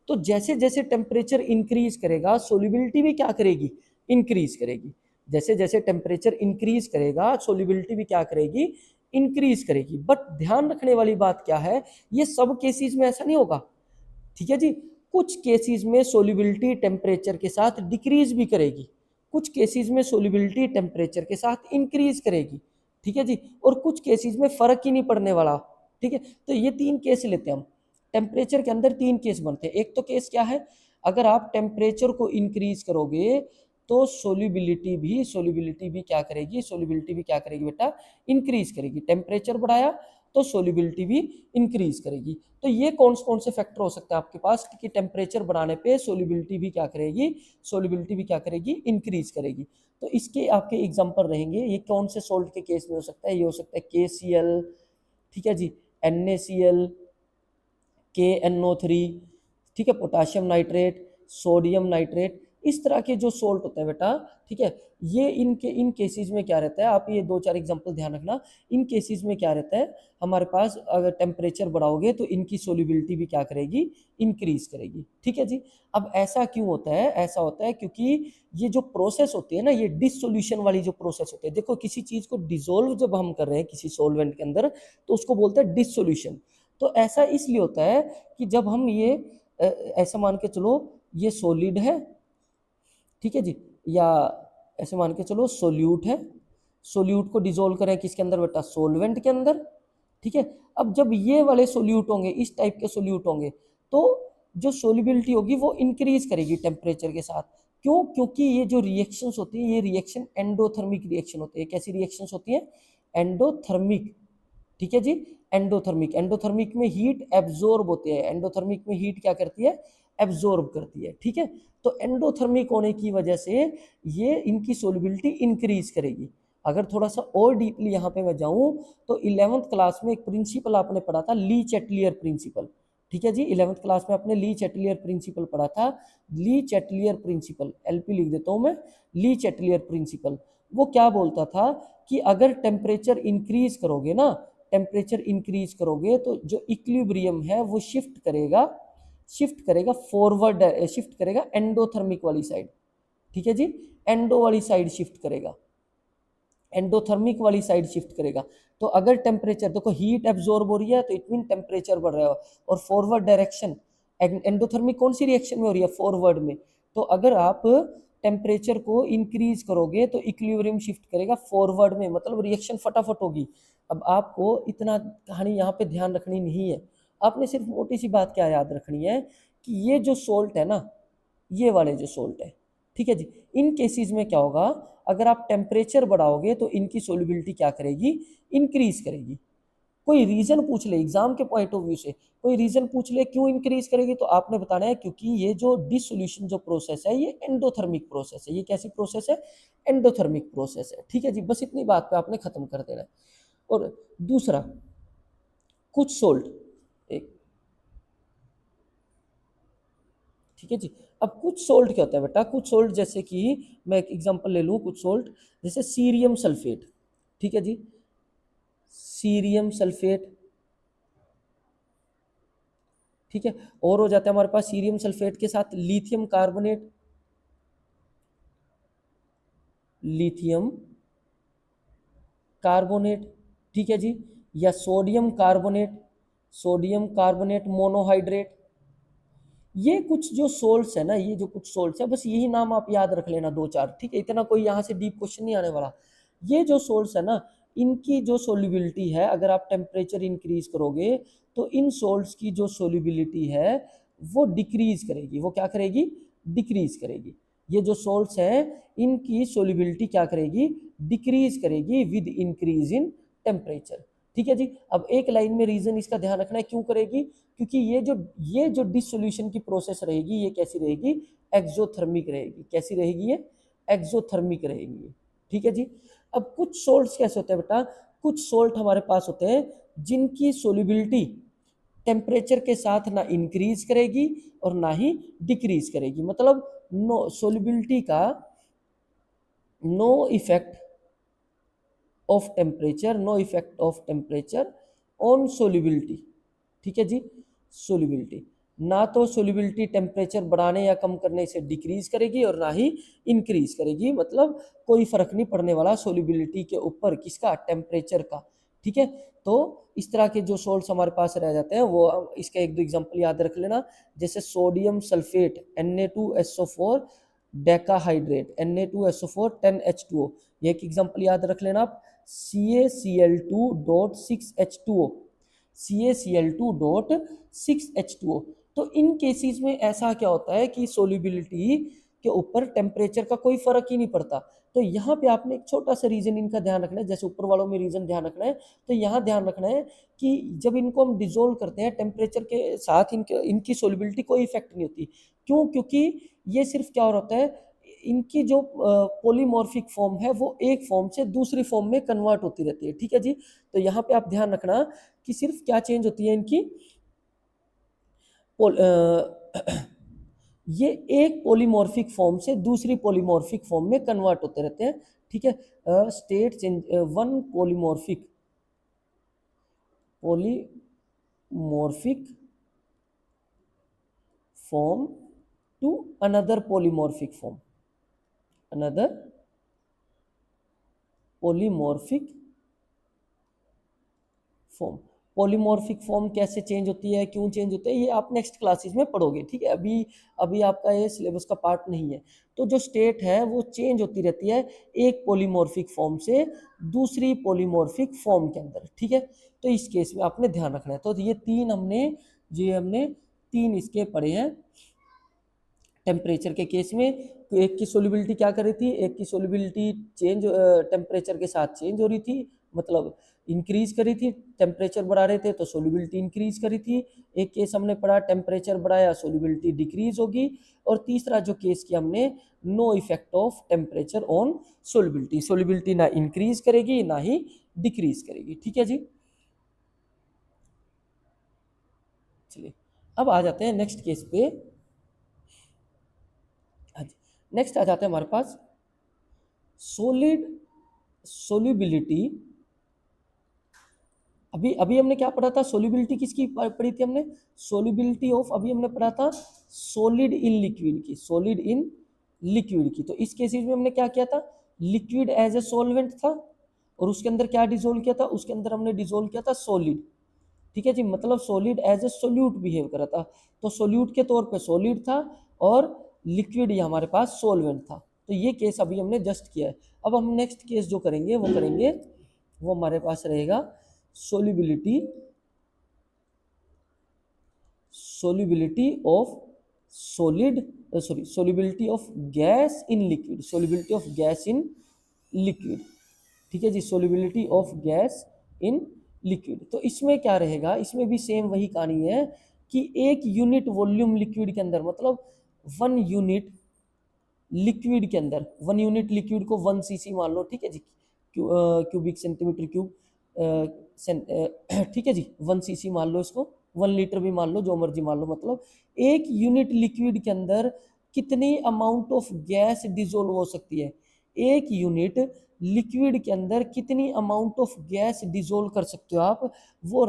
तो जैसे जैसे टेम्परेचर इंक्रीज करेगा सोल्यूबिलिटी भी क्या करेगी, इंक्रीज करेगी। जैसे जैसे टेम्परेचर इंक्रीज करेगा सोल्यूबिलिटी भी क्या करेगी, इंक्रीज करेगी। बट ध्यान रखने वाली बात क्या है, ये सब केसेस में ऐसा नहीं होगा, ठीक है जी। कुछ केसेस में सोल्यूबिलिटी टेम्परेचर के साथ डिक्रीज भी करेगी, कुछ केसेस में सोल्यूबिलिटी टेम्परेचर के साथ इंक्रीज करेगी, ठीक है जी, और कुछ केसेस में फर्क ही नहीं पड़ने वाला, ठीक है। तो ये 3 केस लेते हैं हम, टेम्परेचर के अंदर 3 केस बनते हैं। एक तो केस क्या है, अगर आप टेम्परेचर को इंक्रीज करोगे तो सोल्यूबिलिटी भी क्या करेगी, सोल्यूबिलिटी भी क्या करेगी बेटा, इंक्रीज करेगी। टेम्परेचर बढ़ाया तो सोल्यूबिलिटी भी इंक्रीज करेगी। तो ये कौन कौन से फैक्टर हो सकते हैं आपके पास कि टेम्परेचर बढ़ाने पे सोल्यूबिलिटी भी क्या करेगी, सोल्यूबिलिटी भी क्या करेगी, इंक्रीज करेगी। तो इसके आपके एग्जांपल रहेंगे, ये कौन से सोल्ट के केस में हो सकता है, ये हो सकता है KCl, ठीक है जी, NaCl, KNO3, ठीक है, पोटाशियम नाइट्रेट, सोडियम नाइट्रेट, इस तरह के जो सोल्ट होते हैं बेटा, ठीक है, ये इन केसेस में क्या रहता है, आप ये 2-4 एग्जांपल ध्यान रखना। इन केसेस में क्या रहता है हमारे पास, अगर टेम्परेचर बढ़ाओगे तो इनकी सोल्यूबिलिटी भी क्या करेगी, इंक्रीज करेगी, ठीक है जी। अब ऐसा क्यों होता है, ऐसा होता है क्योंकि ये जो प्रोसेस होती है ना, ये डिसोल्यूशन वाली जो प्रोसेस होती है, देखो किसी चीज को डिसोल्व जब हम कर रहे हैं किसी सॉल्वेंट के अंदर तो उसको बोलते हैं डिसोल्यूशन। तो ऐसा इसलिए होता है कि जब हम ये ऐसा मान के चलो ये सॉलिड है, ठीक है जी, या ऐसे मान के चलो सोल्यूट है, सोल्यूट को डिसोल्व करें किसके अंदर बेटा, सोलवेंट के अंदर, ठीक है। अब जब ये वाले सोल्यूट होंगे, इस टाइप के सोल्यूट होंगे, तो जो सोल्यूबिलिटी होगी वो इंक्रीज करेगी टेम्परेचर के साथ। क्यों, क्योंकि ये जो रिएक्शंस होती है ये रिएक्शन एंडोथर्मिक रिएक्शन होती है। कैसी रिएक्शंस होती है, एंडोथर्मिक, ठीक है जी, एंडोथर्मिक। एंडोथर्मिक में हीट एब्जॉर्ब होती है, एंडोथर्मिक में हीट क्या करती है, एब्जॉर्ब करती है, ठीक है। तो एंडोथर्मिक होने की वजह से ये इनकी सोल्युबिलिटी इंक्रीज करेगी। अगर थोड़ा सा और डीपली यहाँ पे मैं जाऊँ तो 11th क्लास में एक प्रिंसिपल आपने पढ़ा था, ली चैटलियर प्रिंसिपल, ठीक है जी, 11th क्लास में आपने ली चैटलियर प्रिंसिपल पढ़ा था। ली चैटलियर प्रिंसिपल, LP लिख देता हूँ मैं, ली चैटलियर प्रिंसिपल। वो क्या बोलता था कि अगर टेम्परेचर इंक्रीज करोगे ना, टेम्परेचर इंक्रीज करोगे तो जो इक्विलिब्रियम है वो शिफ्ट करेगा फॉरवर्ड, शिफ्ट करेगा एंडोथर्मिक वाली साइड, ठीक है जी, एंडो वाली साइड शिफ्ट करेगा, एंडोथर्मिक वाली साइड शिफ्ट करेगा। तो अगर टेम्परेचर देखो हीट एब्जॉर्ब हो रही है तो इट मीन टेम्परेचर बढ़ रहा है, और फॉरवर्ड डायरेक्शन, एंडोथर्मिक कौन सी रिएक्शन में हो रही है, फॉरवर्ड में। तो अगर आप टेम्परेचर को इंक्रीज करोगे तो इक्विलिब्रियम शिफ्ट करेगा फॉरवर्ड में, मतलब रिएक्शन फटाफट होगी। अब आपको इतना कहानी यहाँ पे ध्यान रखनी नहीं है, आपने सिर्फ मोटी सी बात क्या याद रखनी है कि ये जो सोल्ट है ना, ये वाले जो सोल्ट है, ठीक है जी, इन केसेस में क्या होगा, अगर आप टेम्परेचर बढ़ाओगे तो इनकी सोल्युबिलिटी क्या करेगी, इंक्रीज करेगी। कोई रीजन पूछ ले एग्जाम के पॉइंट ऑफ व्यू से, कोई रीजन पूछ ले क्यों इंक्रीज करेगी, तो आपने बताना है क्योंकि ये जो डिसोल्यूशन जो प्रोसेस है ये एंडोथर्मिक प्रोसेस है। ये कैसी प्रोसेस है, एंडोथर्मिक प्रोसेस है, ठीक है जी। बस इतनी बात पे आपने खत्म कर देना है। और दूसरा, कुछ सोल्ट, एक, ठीक है जी। अब कुछ सोल्ट क्या होता है बेटा, कुछ सोल्ट जैसे कि मैं एक एग्जांपल ले लूँ, कुछ सोल्ट जैसे सीरियम सल्फेट, ठीक है जी, सीरियम सल्फेट, ठीक है। और हो जाता है हमारे पास सीरियम सल्फेट के साथ लिथियम कार्बोनेट, लिथियम कार्बोनेट, ठीक है जी, या sodium carbonate, sodium carbonate monohydrate. ये कुछ जो सोल्ट्स है ना, ये जो कुछ सोल्ट्स है, बस यही नाम आप याद रख लेना दो चार, ठीक है, इतना कोई यहाँ से डीप क्वेश्चन नहीं आने वाला। ये जो सोल्ट्स है ना, इनकी जो सोल्युबिलिटी है, अगर आप टेम्परेचर इंक्रीज करोगे तो इन सोल्ट्स की जो सोल्युबिलिटी है वो डिक्रीज करेगी। वो क्या करेगी? डिक्रीज करेगी। ये जो सोल्ट्स हैं इनकी सोल्युबिलिटी क्या करेगी? डिक्रीज करेगी विद इंक्रीज इन टेम्परेचर। ठीक है जी। अब एक लाइन में रीजन इसका ध्यान रखना है, क्यों करेगी? क्योंकि ये जो डिसोल्यूशन की प्रोसेस रहेगी, ये कैसी रहेगी? एक्सोथर्मिक रहेगी। कैसी रहेगी ये? एक्सोथर्मिक रहेगी। ठीक है जी। अब कुछ सोल्ट्स कैसे होते हैं बेटा? कुछ सोल्ट हमारे पास होते हैं जिनकी सोल्युबिलिटी टेम्परेचर के साथ ना इंक्रीज करेगी और ना ही डिक्रीज करेगी। मतलब नो सोल्युबिलिटी का no effect of temperature, no effect of temperature on solubility. ठीक है जी। सोल्युबिलिटी, ना तो सोल्युबिलिटी टेम्परेचर बढ़ाने या कम करने से डिक्रीज करेगी और ना ही इंक्रीज करेगी। मतलब कोई फर्क नहीं पड़ने वाला सोल्युबिलिटी के ऊपर, किसका? टेम्परेचर का। ठीक है। तो इस तरह के जो सोल्ट्स हमारे पास रह जाते हैं वो इसका एक दो एग्जांपल याद रख लेना, जैसे sodium sulphate Na2SO4 decahydrate, Na2SO4 10H2O। ये एक एग्जांपल याद रख लेना आप। CaCl2.6H2O, CaCl2.6H2O। तो इन केसेस में ऐसा क्या होता है कि सोल्युबिलिटी के ऊपर टेम्परेचर का कोई फर्क ही नहीं पड़ता। तो यहाँ पे आपने एक छोटा सा रीजन इनका ध्यान रखना है, जैसे ऊपर वालों में रीजन ध्यान रखना है, तो यहाँ ध्यान रखना है कि जब इनको हम डिजोल्व करते हैं टेम्परेचर के साथ, इनकी सोल्युबिलिटी कोई इफेक्ट नहीं होती। क्यों? क्योंकि ये सिर्फ क्या हो रहा है, इनकी जो पोलीमॉर्फिक फॉर्म है वो एक फॉर्म से दूसरी फॉर्म में कन्वर्ट होती रहती है। ठीक है जी। तो यहाँ पे आप ध्यान रखना कि सिर्फ क्या चेंज होती है इनकी, ये एक पोलीमॉर्फिक फॉर्म से दूसरी पोलीमॉर्फिक फॉर्म में कन्वर्ट होते रहते हैं। ठीक है। State change, one polymorphic form to another polymorphic form, another polymorphic form. Polymorphic form कैसे चेंज होती है, क्यों चेंज होता है, ये आप नेक्स्ट क्लासेस में पढ़ोगे। ठीक है। अभी अभी आपका ये सिलेबस का पार्ट नहीं है। तो जो स्टेट है वो चेंज होती रहती है एक पॉलीमॉर्फिक फॉर्म से दूसरी पॉलीमॉर्फिक फॉर्म के अंदर। ठीक है। तो इस केस में आपने ध्यान रखना है। तो ये हमने तीन इसके पढ़े हैं टेम्परेचर के केस में। तो एक की सोल्युबिलिटी क्या कर रही थी? एक की सोल्युबिलिटी चेंज टेम्परेचर के साथ चेंज हो रही थी, मतलब इंक्रीज करी थी। टेम्परेचर बढ़ा रहे थे तो सोल्युबिलिटी इंक्रीज करी थी। एक केस हमने पढ़ा टेम्परेचर बढ़ाया सोल्युबिलिटी डिक्रीज होगी। और तीसरा जो केस किया हमने, no effect of temperature on solubility, solubility ना इंक्रीज करेगी ना ही डिक्रीज करेगी। ठीक है जी। चलिए अब आ जाते हैं नेक्स्ट केस पे। नेक्स्ट आ जाते हैं हमारे पास सॉलिड सोल्युबिलिटी। अभी अभी हमने क्या पढ़ा था? सोल्युबिलिटी किसकी पढ़ी थी हमने? सोल्युबिलिटी ऑफ, अभी हमने पढ़ा था सॉलिड इन लिक्विड की, सॉलिड इन लिक्विड की। तो इस केसेस में हमने क्या किया था? लिक्विड एज ए सॉल्वेंट था और उसके अंदर क्या डिजोल्व किया था? उसके अंदर हमने डिजोल्व किया था सॉलिड। ठीक है जी। मतलब solid as a solute behave करा था। तो सोल्यूट के तौर पे सॉलिड था और लिक्विड ये हमारे पास सॉल्वेंट था। तो ये केस अभी हमने जस्ट किया है। अब हम नेक्स्ट केस जो करेंगे वो हमारे पास रहेगा solubility of solid, sorry, solubility of gas in liquid, solubility of gas in liquid. ठीक है जी। Solubility of gas in liquid. तो इसमें क्या रहेगा? इसमें भी सेम वही कहानी है कि एक यूनिट वॉल्यूम लिक्विड के अंदर, मतलब 1 यूनिट लिक्विड के अंदर, 1 यूनिट लिक्विड को 1 cc मान लो। ठीक है जी। क्यूबिक सेंटीमीटर क्यूब, ठीक है जी। 1 cc मान लो इसको, 1 लीटर भी मान लो, जो मर्जी मान लो। मतलब एक यूनिट लिक्विड के अंदर कितनी अमाउंट ऑफ गैस डिजोल्व हो सकती है? एक यूनिट लिक्विड के अंदर कितनी अमाउंट ऑफ गैस डिजोल्व कर सकते हो आप? वो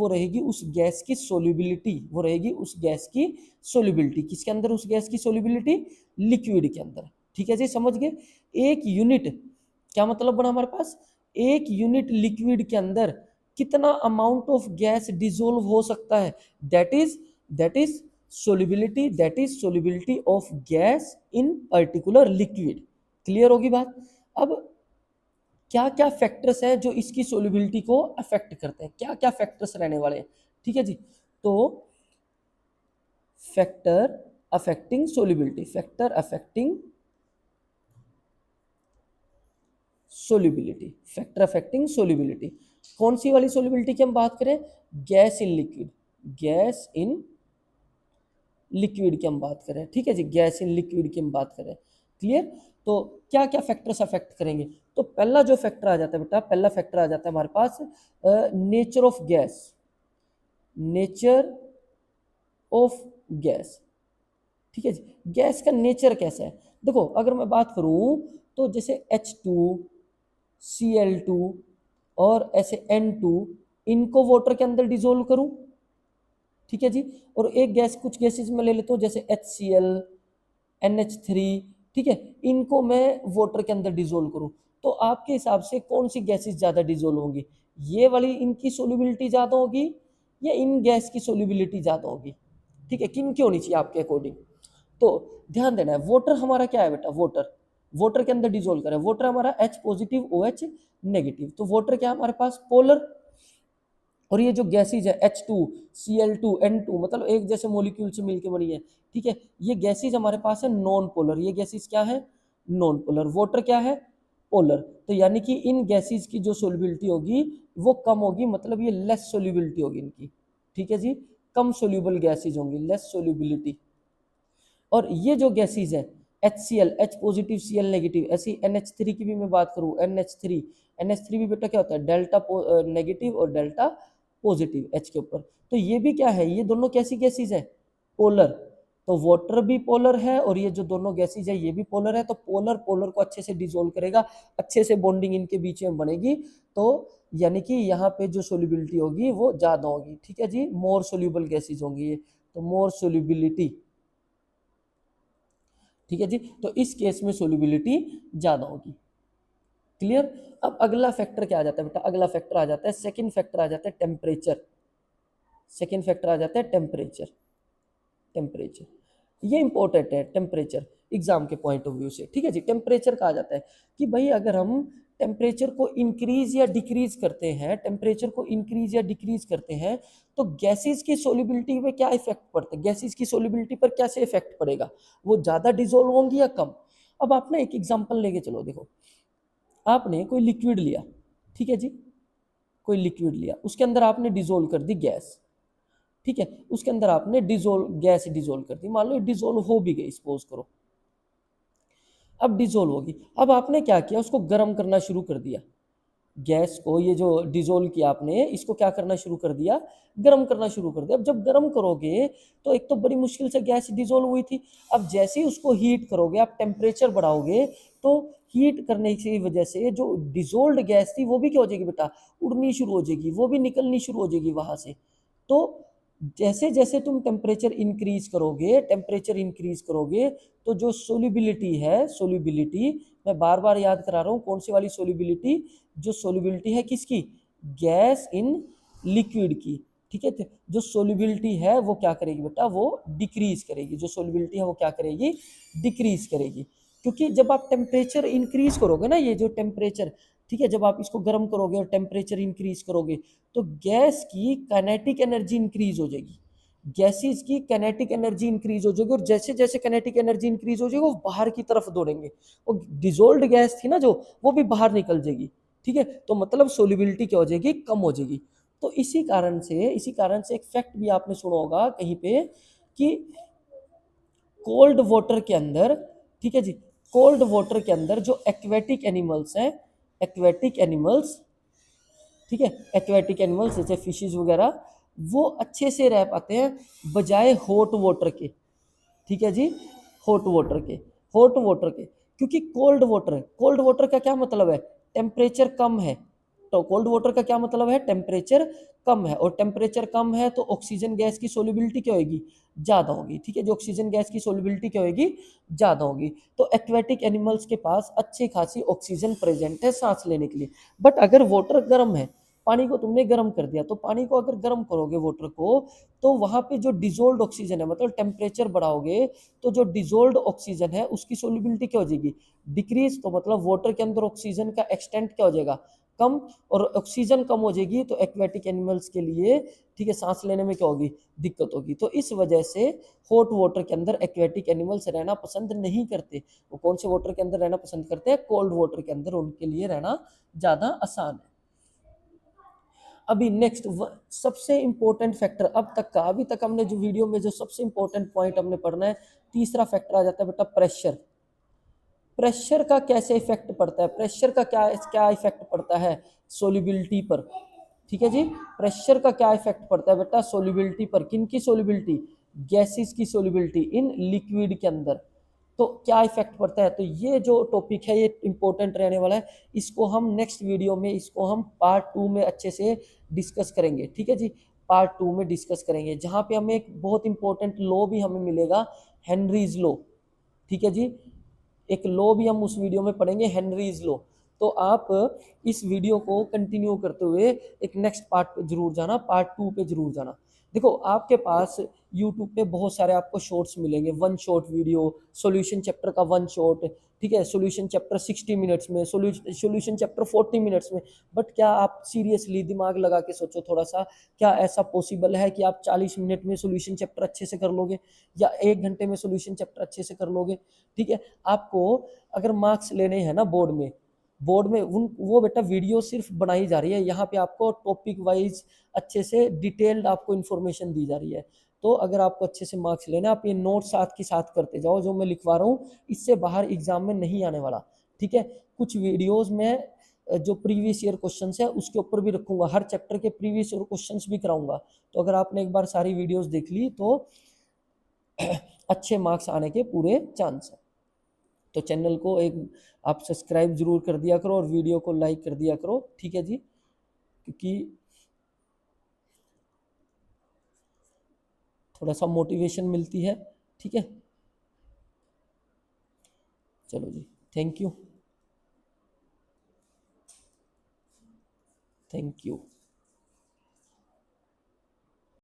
रहेगी उस गैस की सोल्युबिलिटी, वो रहेगी उस गैस की सोल्युबिलिटी। किसके अंदर? उस गैस की सोल्युबिलिटी लिक्विड के अंदर। ठीक है जी। समझ गए? एक यूनिट क्या मतलब बना हमारे पास? एक यूनिट लिक्विड के अंदर कितना अमाउंट ऑफ गैस डिसोल्व हो सकता है, that is solubility of gas in particular liquid. Clear होगी बात। अब क्या क्या फैक्टर्स हैं जो इसकी सोल्युबिलिटी को अफेक्ट करते हैं, क्या क्या फैक्टर्स रहने वाले हैं, ठीक है जी। तो factor affecting solubility, factor affecting solubility, factor affecting solubility. कौन सी वाली सोल्युबिलिटी की हम बात करें, gas in liquid, gas in liquid की हम बात करें, ठीक है जी, गैस इन लिक्विड की हम बात करें। क्लियर। तो क्या क्या फैक्टर्स अफेक्ट करेंगे, तो पहला जो फैक्टर आ जाता है बेटा, पहला फैक्टर आ जाता है हमारे पास nature of gas, nature of gas, ठीक है जी। गैस का नेचर कैसा है, देखो अगर मैं बात करूं तो जैसे H2, Cl2 और ऐसे N2, इनको वाटर के अंदर डिजोल्व करूं, ठीक है जी। और एक गैस, कुछ गैसेज में ले लेता हूँ जैसे HCl, NH3, ठीक है, इनको मैं वाटर के अंदर डिजोल्व करूं, तो आपके हिसाब से कौन सी गैसेज ज़्यादा डिजोल्व होंगी, ये वाली इनकी सोल्युबिलिटी ज़्यादा होगी या इन गैस की सोल्युबिलिटी ज़्यादा होगी, ठीक है, किन की होनी चाहिए आपके अकॉर्डिंग। तो ध्यान देना है, वाटर हमारा क्या है बेटा, वाटर, वाटर के अंदर डिजोल्व करें, वाटर हमारा H पॉजिटिव OH नेगेटिव, तो वाटर क्या है हमारे पास, पोलर। और ये जो गैसेज है H2, Cl2, N2, मतलब एक जैसे मॉलिक्यूल से मिलकर बनी है, ठीक है, ये गैसेज हमारे पास है नॉन पोलर, ये गैसेज क्या है, नॉन पोलर। वाटर क्या है, पोलर। तो यानी कि इन गैसेज की जो सोल्युबिलिटी होगी वो कम होगी, मतलब ये लेस सोल्युबिलिटी होगी इनकी, ठीक है जी, कम सोल्यूबल गैसेज होंगी, लेस सोल्युबिलिटी। और ये जो गैसेज है HCl, H positive Cl negative, ऐसी NH3 की भी मैं बात करूं, NH3 भी बेटा क्या होता है, डेल्टा नेगेटिव और डेल्टा पॉजिटिव H के ऊपर, तो ये भी क्या है, ये दोनों कैसी गैसेज है, पोलर। तो वाटर भी पोलर है और ये जो दोनों गैसेज है ये भी पोलर है, तो पोलर पोलर को अच्छे से डिसोल्व करेगा, अच्छे से बॉन्डिंग इनके बीच में बनेगी, तो यानी कि यहाँ पे जो सोल्यूबिलिटी होगी वो ज्यादा होगी, ठीक है जी, मोर सोल्यूबल गैसेज होंगी ये, तो मोर सोल्यूबिलिटी, ठीक है जी, तो इस केस में सोल्यूबिलिटी ज्यादा होगी। क्लियर। अब अगला फैक्टर क्या आ जाता है बेटा, अगला फैक्टर आ जाता है, सेकंड फैक्टर आ जाता है टेम्परेचर, सेकंड फैक्टर आ जाता है टेम्परेचर, टेम्परेचर, ये इंपॉर्टेंट है टेम्परेचर एग्जाम के पॉइंट ऑफ व्यू से, ठीक है जी। टेम्परेचर कहा जाता है कि भाई अगर हम टेम्परेचर को इंक्रीज या डिक्रीज करते हैं, टेम्परेचर को इंक्रीज या डिक्रीज करते हैं तो गैसेस की सोल्युबिलिटी पे क्या इफेक्ट पड़ता है, गैसेस की सोल्युबिलिटी पर कैसे इफेक्ट पड़ेगा, वो ज्यादा डिजोल्व होंगी या कम। अब आप ना एक एग्जांपल लेके चलो, देखो आपने कोई लिक्विड लिया, ठीक है जी, कोई लिक्विड लिया, उसके अंदर आपने डिजोल्व कर दी गैस, ठीक है, उसके अंदर आपने गैस डिजोल्व कर दी, मान लो डिजोल्व हो भी गई, सपोज करो, अब डिजोल्व होगी, अब आपने क्या किया, उसको गर्म करना शुरू कर दिया, गैस को, ये जो डिजोल्व किया आपने इसको क्या करना शुरू कर दिया, गर्म करना शुरू कर दिया। अब जब गर्म करोगे तो एक तो बड़ी मुश्किल से गैस डिजोल्व हुई थी, अब जैसे ही उसको हीट करोगे, आप टेम्परेचर बढ़ाओगे, तो हीट करने की वजह से जो डिजोल्व गैस थी वो भी क्या हो जाएगी बेटा, उड़नी शुरू हो जाएगी, वो भी निकलनी शुरू हो जाएगी वहां से। तो जैसे जैसे तुम टेम्परेचर इंक्रीज करोगे, टेम्परेचर इंक्रीज करोगे, तो जो सोल्यूबिलिटी है, सोल्यूबिलिटी, मैं बार बार याद करा रहा हूँ, कौन सी वाली सोल्यूबिलिटी, जो सोल्यूबिलिटी है किसकी, गैस इन लिक्विड की, ठीक है, जो सोल्यूबिलिटी है वो क्या करेगी बेटा, वो डिक्रीज करेगी, जो सोल्यूबिलिटी है वो क्या करेगी, डिक्रीज करेगी। क्योंकि जब आप टेम्परेचर इंक्रीज करोगे ना, ये जो टेम्परेचर, ठीक है, जब आप इसको गर्म करोगे और टेम्परेचर इंक्रीज करोगे तो गैस की काइनेटिक एनर्जी इंक्रीज हो जाएगी, गैसेस की काइनेटिक एनर्जी इंक्रीज हो जाएगी, और जैसे जैसे काइनेटिक एनर्जी इंक्रीज हो जाएगी वो बाहर की तरफ दौड़ेंगे, वो डिजोल्व्ड गैस थी ना जो, वो भी बाहर निकल जाएगी, ठीक है, तो मतलब सोल्युबिलिटी क्या हो जाएगी, कम हो जाएगी। तो इसी कारण से एक फैक्ट भी आपने सुना होगा कहीं पे कि कोल्ड वाटर के अंदर, ठीक है जी, कोल्ड वाटर के अंदर जो एक्वेटिक एनिमल्स हैं, एक्वेटिक एनिमल्स, ठीक है, एक्वेटिक एनिमल्स जैसे फिशेज वगैरह, वो अच्छे से रह पाते हैं बजाय हॉट वाटर के, ठीक है जी, हॉट वाटर के, हॉट वाटर के, क्योंकि कोल्ड वाटर है, कोल्ड वाटर का क्या मतलब है, टेम्परेचर कम है, तो कोल्ड वाटर का क्या मतलब है, टेम्परेचर कम है, और टेम्परेचर कम है तो ऑक्सीजन गैस की सोल्युबिलिटी क्या होगी, ज़्यादा होगी, ठीक है, जो ऑक्सीजन गैस की सोल्युबिलिटी क्या होगी, ज़्यादा होगी। तो एक्वेटिक एनिमल्स के पास अच्छी खासी ऑक्सीजन प्रेजेंट है सांस लेने के लिए। बट अगर वाटर गर्म है, पानी को तुमने गर्म कर दिया, तो पानी को अगर गर्म करोगे वाटर को, तो वहां पे जो डिजोल्ड ऑक्सीजन है, मतलब टेम्परेचर बढ़ाओगे तो जो डिजोल्ड ऑक्सीजन है उसकी सोल्युबिलिटी क्या हो जाएगी, डिक्रीज। तो मतलब वाटर के अंदर ऑक्सीजन का एक्सटेंट क्या हो जाएगा, कम। और ऑक्सीजन कम हो जाएगी तो एक्वेटिक एनिमल्स के लिए, ठीक है, सांस लेने में क्या होगी, दिक्कत होगी। तो इस वजह से हॉट वाटर के अंदर एक्वेटिक एनिमल्स रहना पसंद नहीं करते। वो कौन से वाटर के अंदर रहना पसंद करते हैं, कोल्ड वाटर के अंदर, उनके लिए रहना ज्यादा आसान है। अभी नेक्स्ट सबसे इंपॉर्टेंट फैक्टर अब तक का, अभी तक हमने जो वीडियो में जो सबसे इंपॉर्टेंट पॉइंट हमने पढ़ना है, तीसरा फैक्टर आ जाता है बेटा प्रेशर। प्रेशर का कैसे इफेक्ट पड़ता है, प्रेशर का क्या क्या इफेक्ट पड़ता है सोल्यूबिलिटी पर, ठीक है जी। प्रेशर का क्या इफेक्ट पड़ता है बेटा सोल्यूबिलिटी पर, किन की सोल्यूबिलिटी, गैसेस की सोल्यूबिलिटी इन लिक्विड के अंदर। तो क्या इफेक्ट पड़ता है, तो ये जो टॉपिक है ये इंपॉर्टेंट रहने वाला है। इसको हम नेक्स्ट वीडियो में, इसको हम पार्ट 2 में अच्छे से डिस्कस करेंगे, ठीक है जी। पार्ट 2 में डिस्कस करेंगे, जहां पे हमें एक बहुत इंपॉर्टेंट लॉ भी हमें मिलेगा, हेनरीज लॉ, ठीक है जी। एक लॉ भी हम उस वीडियो में पढ़ेंगे, हेनरीज लॉ। तो आप इस वीडियो को कंटिन्यू करते हुए एक नेक्स्ट पार्ट पे जरूर जाना, पार्ट 2 पे जरूर जाना। देखो आपके पास यूट्यूब पे बहुत सारे आपको शॉर्ट्स मिलेंगे, one shot video, solution chapter का वन शॉट, ठीक है, सॉल्यूशन चैप्टर 60 मिनट्स में, सॉल्यूशन चैप्टर 40 मिनट्स में। बट क्या आप सीरियसली दिमाग लगा के सोचो थोड़ा सा, क्या ऐसा पॉसिबल है कि आप 40 मिनट में सॉल्यूशन चैप्टर अच्छे से कर लोगे, या 1 घंटे में सॉल्यूशन चैप्टर अच्छे से कर लोगे, ठीक है। आपको अगर मार्क्स लेने हैं ना बोर्ड में, बोर्ड में उन वो बेटा वीडियो सिर्फ बनाई जा रही है, यहाँ पे आपको टॉपिक वाइज अच्छे से डिटेल्ड आपको इन्फॉर्मेशन दी जा रही है। तो अगर आपको अच्छे से मार्क्स लेना, आप ये नोट साथ के साथ करते जाओ, जो मैं लिखवा रहा हूँ इससे बाहर एग्जाम में नहीं आने वाला, ठीक है। कुछ वीडियोस में जो प्रीवियस ईयर क्वेश्चंस है उसके ऊपर भी रखूंगा, हर चैप्टर के प्रीवियस ईयर क्वेश्चंस भी कराऊंगा। तो अगर आपने एक बार सारी वीडियोस देख ली तो अच्छे मार्क्स आने के पूरे चांस है। तो चैनल को एक आप सब्सक्राइब जरूर कर दिया करो और वीडियो को लाइक कर दिया करो, ठीक है जी, क्योंकि थोड़ा सा मोटिवेशन मिलती है, ठीक है। चलो जी, थैंक यू, थैंक यू।